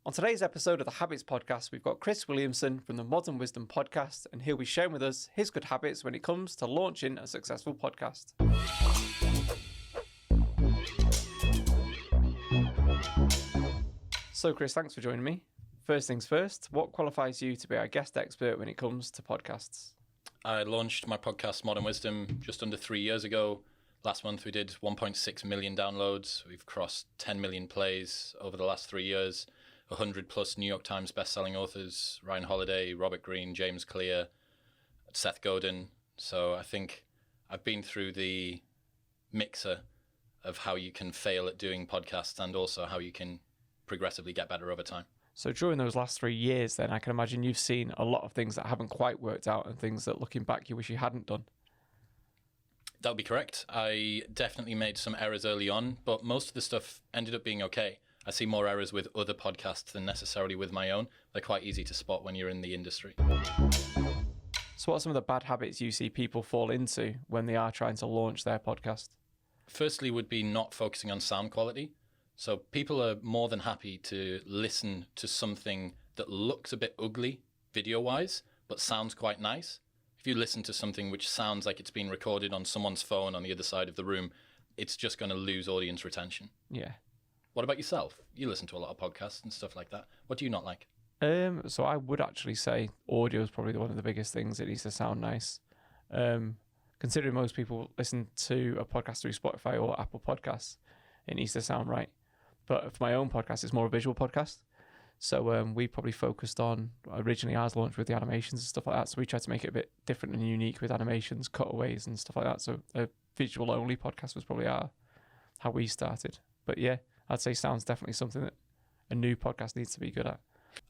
On today's episode of the Habitz Podcast, we've got Chris Williamson from the Modern Wisdom Podcast, and he'll be sharing with us his good habits when it comes to launching a successful podcast. So, Chris, thanks for joining me. First things first, what qualifies you to be our guest expert when it comes to podcasts? I launched my podcast, Modern Wisdom, just under 3 years ago. Last month, we did 1.6 million downloads. We've crossed 10 million plays over the last 3 years. 100 plus New York Times bestselling authors, Ryan Holiday, Robert Greene, James Clear, Seth Godin. So I think I've been through the mixer of how you can fail at doing podcasts and also how you can progressively get better over time. So during those last 3 years then, I can imagine you've seen a lot of things that haven't quite worked out and things that looking back you wish you hadn't done. That would be correct. I definitely made some errors early on, but most of the stuff ended up being okay. I see more errors with other podcasts than necessarily with my own. They're quite easy to spot when you're in the industry. So what are some of the bad habits you see people fall into when they are trying to launch their podcast? Firstly would be not focusing on sound quality. So people are more than happy to listen to something that looks a bit ugly video-wise, but sounds quite nice. If you listen to something which sounds like it's been recorded on someone's phone on the other side of the room, it's just going to lose audience retention. Yeah. What about yourself? You listen to a lot of podcasts and stuff like that. What do you not like? So I would actually say audio is probably one of the biggest things. It needs to sound nice. Considering most people listen to a podcast through Spotify or Apple Podcasts, it needs to sound right. But for my own podcast, it's more a visual podcast. So we probably focused on, originally ours launched with the animations and stuff like that. So we tried to make it a bit different and unique with animations, cutaways and stuff like that. So a visual only podcast was probably how we started. But yeah, I'd say sound's definitely something that a new podcast needs to be good at.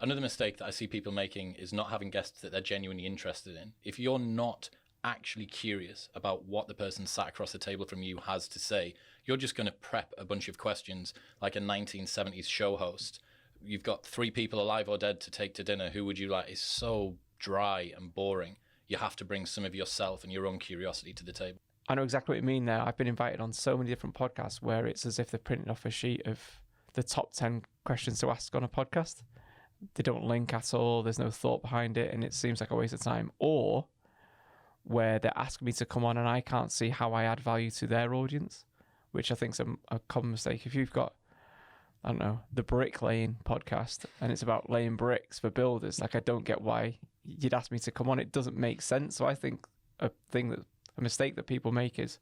Another mistake that I see people making is not having guests that they're genuinely interested in. If you're not actually curious about what the person sat across the table from you has to say, you're just going to prep a bunch of questions like a 1970s show host. You've got 3 people alive or dead to take to dinner. Who would you like? It's so dry and boring. You have to bring some of yourself and your own curiosity to the table. I know exactly what you mean there. I've been invited on so many different podcasts where it's as if they're printing off a sheet of the top 10 questions to ask on a podcast. They don't link at all. There's no thought behind it, and it seems like a waste of time. Or where they're asking me to come on and I can't see how I add value to their audience, which I think is a common mistake. If you've got, I don't know, the bricklaying podcast and it's about laying bricks for builders, like I don't get why you'd ask me to come on. It doesn't make sense. So I think a mistake that people make is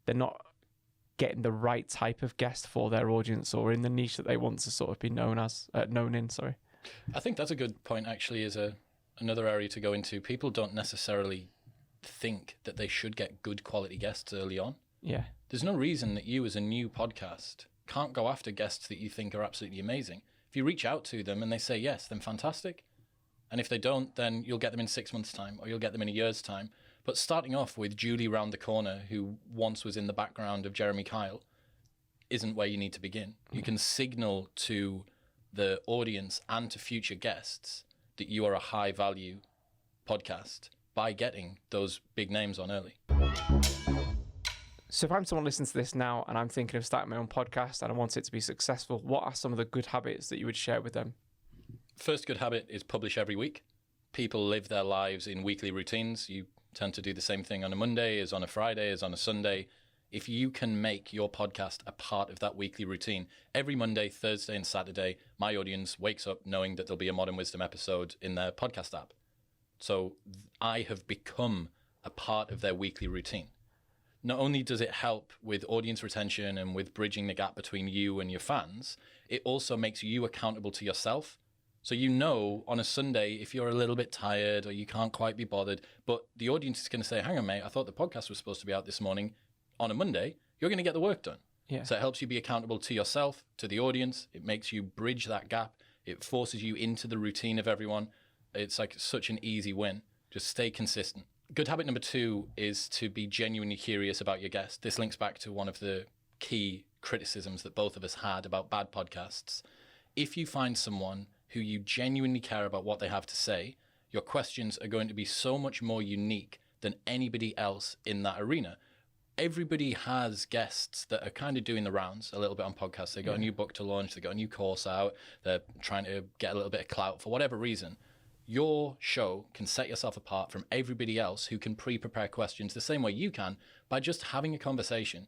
they're not getting the right type of guest for their audience or in the niche that they want to sort of be known in. I think that's a good point actually, is another area to go into. People don't necessarily think that they should get good quality guests early on. Yeah. There's no reason that you as a new podcast can't go after guests that you think are absolutely amazing. If you reach out to them and they say yes, then fantastic. And if they don't, then you'll get them in 6 months' time or you'll get them in a year's time. But starting off with Julie round the corner, who once was in the background of Jeremy Kyle, isn't where you need to begin. You can signal to the audience and to future guests that you are a high value podcast by getting those big names on early. So if I'm someone listening to this now and I'm thinking of starting my own podcast and I want it to be successful, what are some of the good habits that you would share with them? First good habit is publish every week. People live their lives in weekly routines. You tend to do the same thing on a Monday as on a Friday as on a Sunday. If you can make your podcast a part of that weekly routine, every Monday, Thursday and Saturday, my audience wakes up knowing that there'll be a Modern Wisdom episode in their podcast app. So I have become a part of their weekly routine. Not only does it help with audience retention and with bridging the gap between you and your fans, it also makes you accountable to yourself. So you know on a Sunday if you're a little bit tired or you can't quite be bothered, but the audience is going to say, hang on, mate, I thought the podcast was supposed to be out this morning. On a Monday, you're going to get the work done. Yeah. So it helps you be accountable to yourself, to the audience. It makes you bridge that gap. It forces you into the routine of everyone. It's like such an easy win. Just stay consistent. Good habit number 2 is to be genuinely curious about your guest. This links back to one of the key criticisms that both of us had about bad podcasts. If you find someone who you genuinely care about what they have to say, your questions are going to be so much more unique than anybody else in that arena. everybody has guests that are kind of doing the rounds a little bit on podcasts. They got a new book to launch. They got a new course out. They're trying to get a little bit of clout for whatever reason. Your show can set yourself apart from everybody else who can pre-prepare questions the same way you can by just having a conversation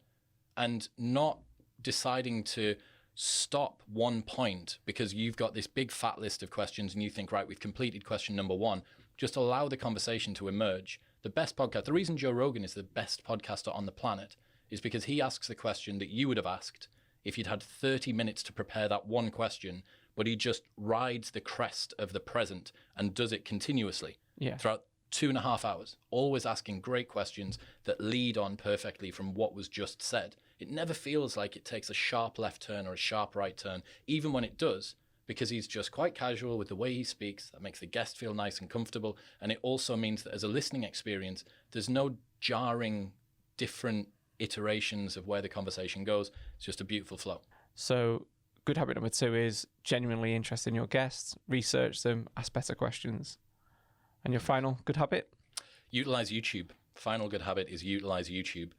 and not deciding to stop one point because you've got this big fat list of questions and you think, right, we've completed question number one. Just allow the conversation to emerge. The best podcast, the reason Joe Rogan is the best podcaster on the planet is because he asks the question that you would have asked if you'd had 30 minutes to prepare that one question, but he just rides the crest of the present and does it continuously throughout 2.5 hours, always asking great questions that lead on perfectly from what was just said. It never feels like it takes a sharp left turn or a sharp right turn, even when it does, because he's just quite casual with the way he speaks. That makes the guest feel nice and comfortable. And it also means that as a listening experience, there's no jarring, different iterations of where the conversation goes. It's just a beautiful flow. So good habit number 2 is genuinely interested in your guests, research them, ask better questions. And your final good habit? Utilize YouTube. Final good habit is utilize YouTube.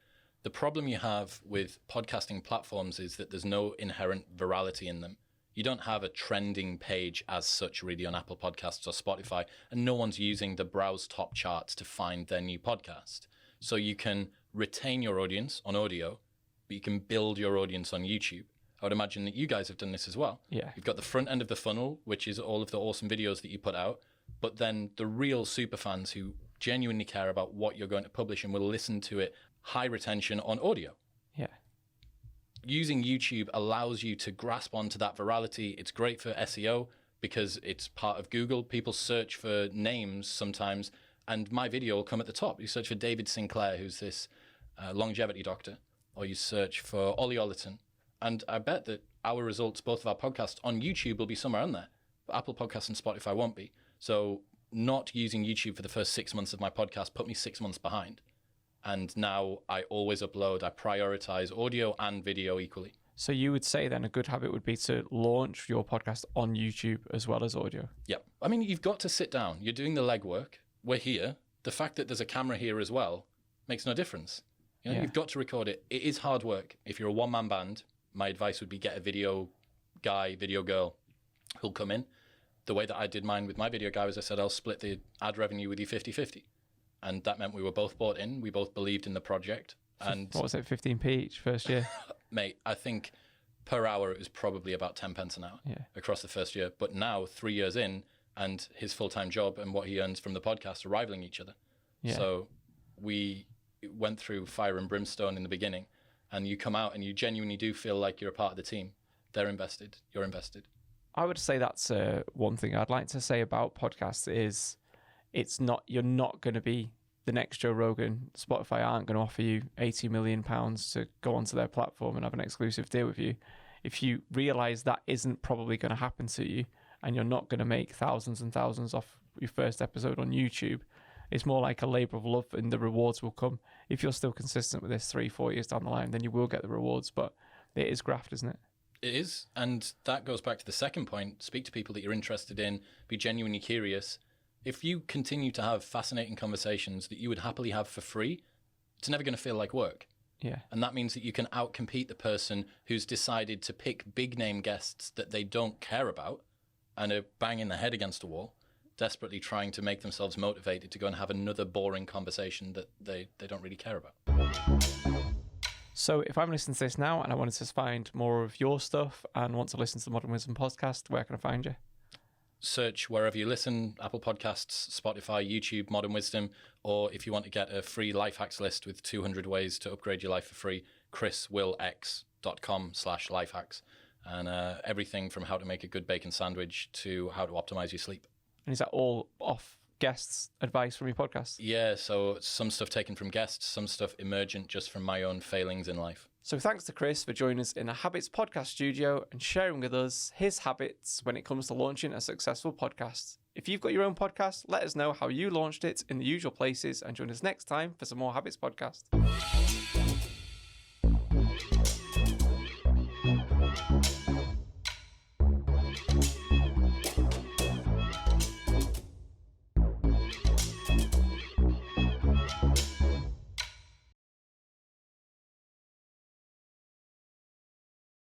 The problem you have with podcasting platforms is that there's no inherent virality in them. You don't have a trending page as such really on Apple Podcasts or Spotify, and no one's using the browse top charts to find their new podcast. So you can retain your audience on audio, but you can build your audience on YouTube. I would imagine that you guys have done this as well. Yeah. You've got the front end of the funnel, which is all of the awesome videos that you put out, but then the real super fans who genuinely care about what you're going to publish and will listen to it, high retention on audio. Yeah. Using YouTube allows you to grasp onto that virality. It's great for SEO because it's part of Google. People search for names sometimes, and my video will come at the top. You search for David Sinclair, who's this longevity doctor, or you search for Ollie Ollerton. And I bet that our results, both of our podcasts on YouTube, will be somewhere on there. But Apple Podcasts and Spotify won't be. So not using YouTube for the first 6 months of my podcast put me 6 months behind. And now I always upload. I prioritize audio and video equally. So you would say then a good habit would be to launch your podcast on YouTube as well as audio? Yeah. I mean, you've got to sit down. You're doing the legwork. We're here. The fact that there's a camera here as well makes no difference. You know, You've got to record it. It is hard work. If you're a one-man band, my advice would be get a video guy, video girl who'll come in. The way that I did mine with my video guy was I said, I'll split the ad revenue with you 50-50. And that meant we were both bought in. We both believed in the project. And what was it, 15p each first year? Mate, I think per hour it was probably about 10 pence an hour across the first year. But now, 3 years in, and his full-time job and what he earns from the podcast are rivaling each other. Yeah. So we went through fire and brimstone in the beginning, and you come out and you genuinely do feel like you're a part of the team. They're invested. You're invested. I would say that's one thing I'd like to say about podcasts is you're not going to be the next Joe Rogan. Spotify aren't going to offer you £80 million to go onto their platform and have an exclusive deal with you. If you realize that isn't probably going to happen to you and you're not going to make thousands and thousands off your first episode on YouTube, it's more like a labor of love and the rewards will come. If you're still consistent with this 3-4 years down the line, then you will get the rewards, but it is graft, isn't it? It is. And that goes back to the second point. Speak to people that you're interested in. Be genuinely curious. If you continue to have fascinating conversations that you would happily have for free, it's never going to feel like work. Yeah. And that means that you can outcompete the person who's decided to pick big name guests that they don't care about and are banging their head against a wall, desperately trying to make themselves motivated to go and have another boring conversation that they don't really care about. So if I'm listening to this now and I wanted to find more of your stuff and want to listen to the Modern Wisdom podcast, where can I find you? Search wherever you listen, Apple Podcasts, Spotify, YouTube, Modern Wisdom, or if you want to get a free life hacks list with 200 ways to upgrade your life for free, chriswillx.com/lifehacks. And everything from how to make a good bacon sandwich to how to optimize your sleep. And is that all off guests' advice from your podcast? Yeah, so some stuff taken from guests, some stuff emergent just from my own failings in life. So thanks to Chris for joining us in a Habitz Podcast studio and sharing with us his habits when it comes to launching a successful podcast. If you've got your own podcast, let us know how you launched it in the usual places and join us next time for some more Habitz Podcast.